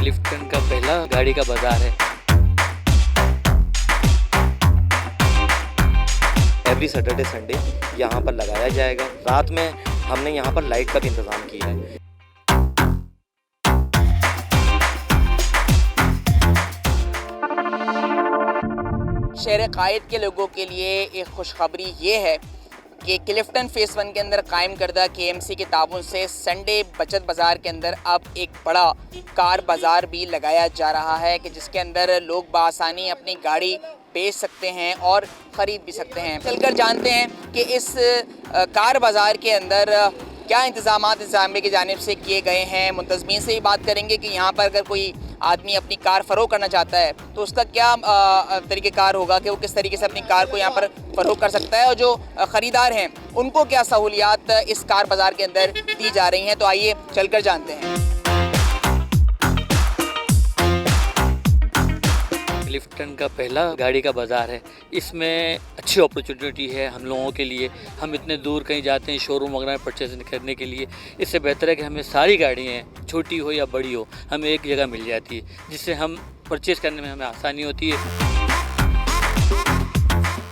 क्लिफ्टन का पहला गाड़ी का बाजार है। एवरी सैटरडे संडे यहाँ पर लगाया जाएगा। रात में हमने यहाँ पर लाइट का भी इंतज़ाम किया है। शहर कायद के लोगों के लिए एक खुशखबरी ये है कि क्लिफ्टन फेज़ 1 के अंदर कायम करदा KMC के ताबून से संडे बचत बाज़ार के अंदर अब एक बड़ा कार बाज़ार भी लगाया जा रहा है कि जिसके अंदर लोग बासानी अपनी गाड़ी बेच सकते हैं और ख़रीद भी सकते हैं। चलकर जानते हैं कि इस कार बाज़ार के अंदर क्या इंतज़ामिया की जानिब से किए गए हैं। मुंतज़मीन से भी बात करेंगे कि यहाँ पर अगर कोई आदमी अपनी कार फ़रोग़ करना चाहता है तो उसका क्या तरीक़ेकार होगा कि वो किस तरीके से अपनी कार को यहाँ पर फ़रोग़ कर सकता है, और जो ख़रीदार हैं उनको क्या सहूलियात इस कार बाज़ार के अंदर दी जा रही हैं। तो आइए चलकर जानते हैं। क्लिफ्टन का पहला गाड़ी का बाज़ार है। इसमें अच्छी अपॉर्चुनिटी है हम लोगों के लिए। हम इतने दूर कहीं जाते हैं शोरूम वगैरह में परचेज करने के लिए, इससे बेहतर है कि हमें सारी गाड़ियाँ छोटी हो या बड़ी हो हमें एक जगह मिल जाती है, जिससे हम परचेज़ करने में हमें आसानी होती है।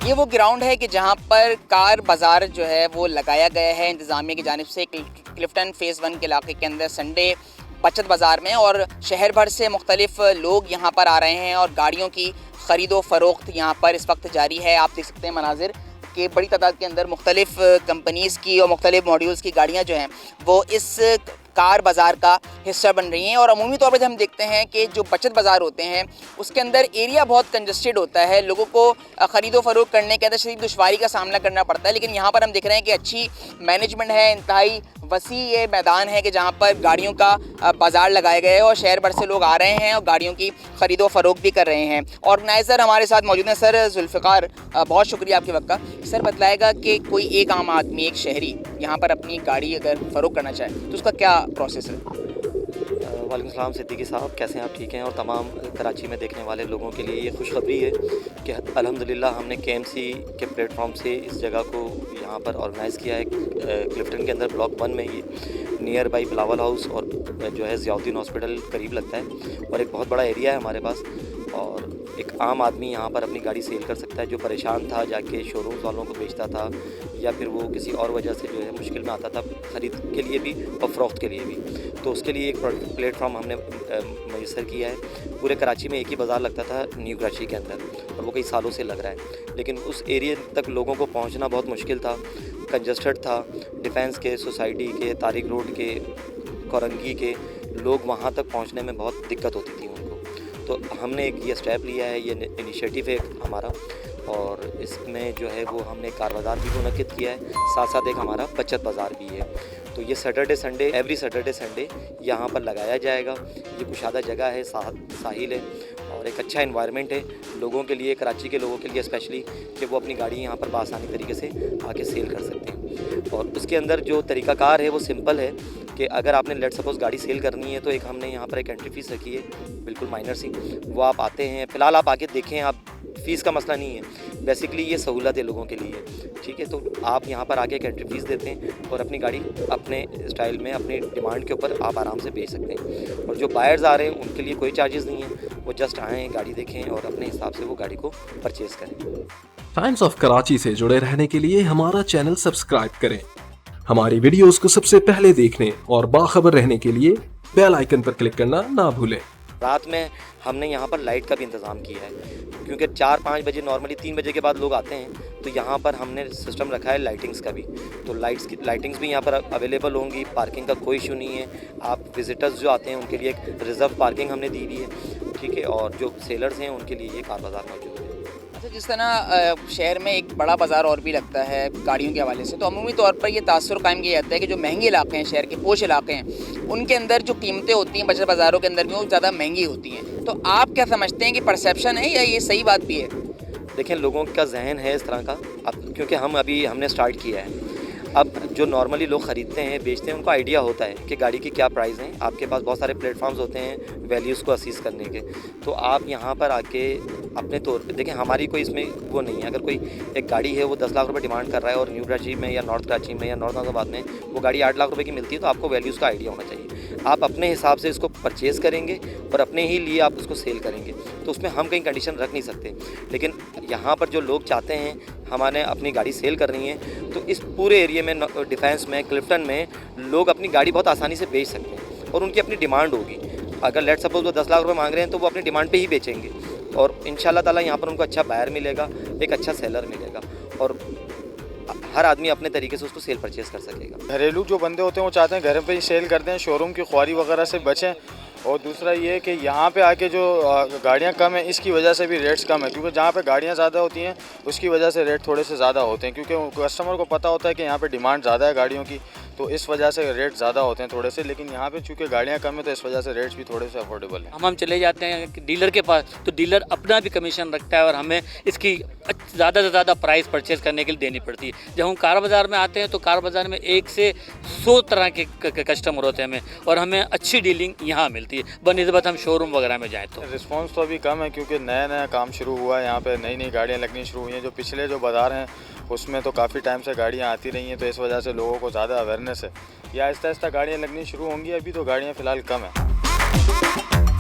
ये वो ग्राउंड है कि जहाँ पर कार बाज़ार जो है वो लगाया गया है इंतज़ामिया की जानिब से क्लिफ्टन फेज़ 1 के इलाके के अंदर संडे बचत बाज़ार में, और शहर भर से मुख्तलिफ लोग यहाँ पर आ रहे हैं और गाड़ियों की ख़रीदो फ़रोख्त यहाँ पर इस वक्त जारी है। आप देख सकते हैं मनाजिर कि बड़ी तादाद के अंदर मुख्तलिफ कंपनीज़ की और मुख्तलिफ मॉड्यूल्स की गाड़ियाँ जो हैं वो इस कार बाज़ार का हिस्सा बन रही हैं। और अमूमी तौर पर हम देखते हैं कि जो बचत बाज़ार होते हैं उसके अंदर एरिया बहुत कंजस्टेड होता है, लोगों को ख़रीदो फ़रोख्त करने के अंदर शदीद दुश्वारी का सामना करना पड़ता है। लेकिन यहाँ पर हम देख रहे हैं कि अच्छी मैनेजमेंट है, इंतहाई वसी ये मैदान है कि जहाँ पर गाड़ियों का बाज़ार लगाया गया है और शहर भर से लोग आ रहे हैं और गाड़ियों की ख़रीदो फ़रोख्त भी कर रहे हैं। ऑर्गेनाइज़र हमारे साथ मौजूद हैं सर जुल्फ़िकार, बहुत शुक्रिया आपके वक्त का। सर बतलाएगा कि कोई एक आम आदमी, एक शहरी यहाँ पर अपनी गाड़ी अगर फ़रोख्त करना चाहे तो उसका क्या प्रोसेस है? वालेकुम सलाम सिद्दीकी साहब, कैसे हैं आप? ठीक हैं। और तमाम कराची में देखने वाले लोगों के लिए ये खुशखबरी है कि अल्हम्दुलिल्लाह हमने KMC के प्लेटफॉर्म से इस जगह को यहाँ पर ऑर्गेनाइज़ किया है। क्लिफ्टन के अंदर ब्लॉक 1 में ये नियर बाई बिलावल हाउस और जो है ज़ियाउद्दीन हॉस्पिटल करीब लगता है, और एक बहुत बड़ा एरिया है हमारे पास। और एक आम आदमी यहाँ पर अपनी गाड़ी सेल कर सकता है जो परेशान था, जाके शोरूम वालों को बेचता था या फिर वो किसी और वजह से जो है मुश्किल में आता था ख़रीद के लिए भी और फ़रोख्त के लिए भी। तो उसके लिए एक प्लेटफॉर्म हमने मैसर किया है। पूरे कराची में एक ही बाज़ार लगता था न्यू कराची के अंदर, और वो कई सालों से लग रहा है, लेकिन उस एरिया तक लोगों को पहुँचना बहुत मुश्किल था, कंजस्टेड था। डिफेंस के, सोसाइटी के, तारिक रोड के, कोरंगी के लोग वहाँ तक पहुँचने में बहुत दिक्कत होती थी उनको। तो हमने एक ये स्टेप लिया है, ये इनिशिएटिव है हमारा, और इसमें जो है वो हमने कार बाज़ार भी मुनक़िद किया है, साथ साथ एक हमारा बचत बाज़ार भी है। तो ये Saturday Sunday, every Saturday Sunday यहाँ पर लगाया जाएगा। ये कुशादा जगह है, साहिल है और एक अच्छा एनवायरनमेंट है लोगों के लिए, कराची के लोगों के लिए स्पेशली, कि वो अपनी गाड़ी यहाँ पर बआसानी तरीके से आके सेल कर सकते हैं। और उसके अंदर जो तरीक़ाकार है वो सिंपल है कि अगर आपने लेट सपोज़ गाड़ी सेल करनी है तो एक हमने यहाँ पर एक एंट्री फ़ीस रखी है, बिल्कुल माइनर सी। वो आप आते हैं, फ़िलहाल आप आके देखें, आप फ़ीस का मसला नहीं है, बेसिकली ये सहूलत है लोगों के लिए, ठीक है। तो आप यहाँ पर आके एक एंट्री फ़ीस देते हैं और अपनी गाड़ी अपने स्टाइल में, अपनी डिमांड के ऊपर आप आराम से बेच सकते हैं। और जो बायर्स आ रहे हैं उनके लिए कोई चार्जेस नहीं है, वो जस्ट आएँ, गाड़ी देखें और अपने हिसाब से वो गाड़ी को परचेज़ करें। टाइम्स ऑफ कराची से जुड़े रहने के लिए हमारा चैनल सब्सक्राइब करें। हमारी वीडियोस को सबसे पहले देखने और बाखबर रहने के लिए बेल आइकन पर क्लिक करना ना भूलें। रात में हमने यहाँ पर लाइट का भी इंतज़ाम किया है, क्योंकि 4-5 बजे, नॉर्मली 3 बजे के बाद लोग आते हैं, तो यहाँ पर हमने सिस्टम रखा है लाइटिंग्स का भी। तो लाइटिंग्स भी यहाँ पर अवेलेबल होंगी, पार्किंग का कोई इशू नहीं है। आप विज़िटर्स जो आते हैं उनके लिए एक रिज़र्व पार्किंग हमने दी हुई है, ठीक है। और जो सेलर्स हैं उनके लिए ये कार बाज़ार मौजूद है। अच्छा, जिस तरह शहर में एक बड़ा बाज़ार और भी लगता है गाड़ियों के हवाले से, तो अमूमी तौर पर ये तासुर कायम किया जाता है कि जो महंगे इलाके हैं, शहर के पोश इलाके हैं, उनके अंदर जो कीमतें होती हैं बचत बाज़ारों के अंदर भी वो ज़्यादा महंगी होती हैं। तो आप क्या समझते हैं कि परसेप्शन है या ये सही बात भी है? देखें, लोगों का जहन है इस तरह का, अब क्योंकि हमने स्टार्ट किया है। अब जो नॉर्मली लोग ख़रीदते हैं बेचते हैं उनको आइडिया होता है कि गाड़ी की क्या प्राइस है। आपके पास बहुत सारे प्लेटफॉर्म्स होते हैं वैल्यूज़ को असीस करने के, तो आप यहाँ पर आके अपने तौर पे देखें। हमारी कोई इसमें वो नहीं है। अगर कोई एक गाड़ी है वो 10 लाख रुपए डिमांड कर रहा है और न्यू कराची में या नॉर्थ कराची में या नॉर्थ नाज़ाबाद में वो गाड़ी 8 लाख रुपए की मिलती है, तो आपको वैल्यूज़ का आइडिया होना चाहिए। आप अपने हिसाब से इसको परचेज़ करेंगे और अपने ही लिए आप उसको सेल करेंगे, तो उसमें हम कहीं कंडीशन रख नहीं सकते। लेकिन यहाँ पर जो लोग चाहते हैं हमारे अपनी गाड़ी सेल करनी है, तो इस पूरे एरिया में डिफेंस में क्लिफ्टन में लोग अपनी गाड़ी बहुत आसानी से बेच सकते हैं और उनकी अपनी डिमांड होगी। अगर लेट सपोज वो 10 लाख रुपए मांग रहे हैं तो वो अपनी डिमांड पे ही बेचेंगे और इंशाल्लाह ताला यहाँ पर उनको अच्छा बायर मिलेगा, एक अच्छा सेलर मिलेगा और हर आदमी अपने तरीके से उसको सेल परचेज़ कर सकेगा। घरेलू जो बंदे होते हैं वो चाहते हैं घर पे ही सेल कर दें, शोरूम की ख्वारी वगैरह से बचें। और दूसरा ये है कि यहाँ पे आके जो गाड़ियाँ कम हैं इसकी वजह से भी रेट्स कम है, क्योंकि जहाँ पे गाड़ियाँ ज़्यादा होती हैं उसकी वजह से रेट थोड़े से ज़्यादा होते हैं, क्योंकि कस्टमर को पता होता है कि यहाँ पे डिमांड ज़्यादा है गाड़ियों की, तो इस वजह से रेट ज़्यादा होते हैं थोड़े से। लेकिन यहाँ पे चूँकि गाड़ियाँ कम है तो इस वजह से रेट्स भी थोड़े से अफोर्डेबल हैं। हम चले जाते हैं डीलर के पास, तो डीलर अपना भी कमीशन रखता है और हमें इसकी ज़्यादा से ज़्यादा प्राइस परचेज़ करने के लिए देनी पड़ती है। जब हम कार बाज़ार में आते हैं तो कार बाज़ार में 1 से 100 तरह के कस्टमर होते हैं हमें, और हमें अच्छी डीलिंग यहाँ मिलती है बनिस्बत हम शोरूम वगैरह में जाएँ तो। रिस्पांस तो अभी कम है क्योंकि नया काम शुरू हुआ है, यहाँ पे नई नई गाड़ियाँ लगनी शुरू हुई हैं। जो पिछले जो बाज़ार हैं उसमें तो काफ़ी टाइम से गाड़ियाँ आती रही हैं, तो इस वजह से लोगों को ज़्यादा अवेयरनेस है। या आहिस्ता आहिस्ता गाड़ियाँ लगनी शुरू होंगी, अभी तो गाड़ियाँ फ़िलहाल कम है।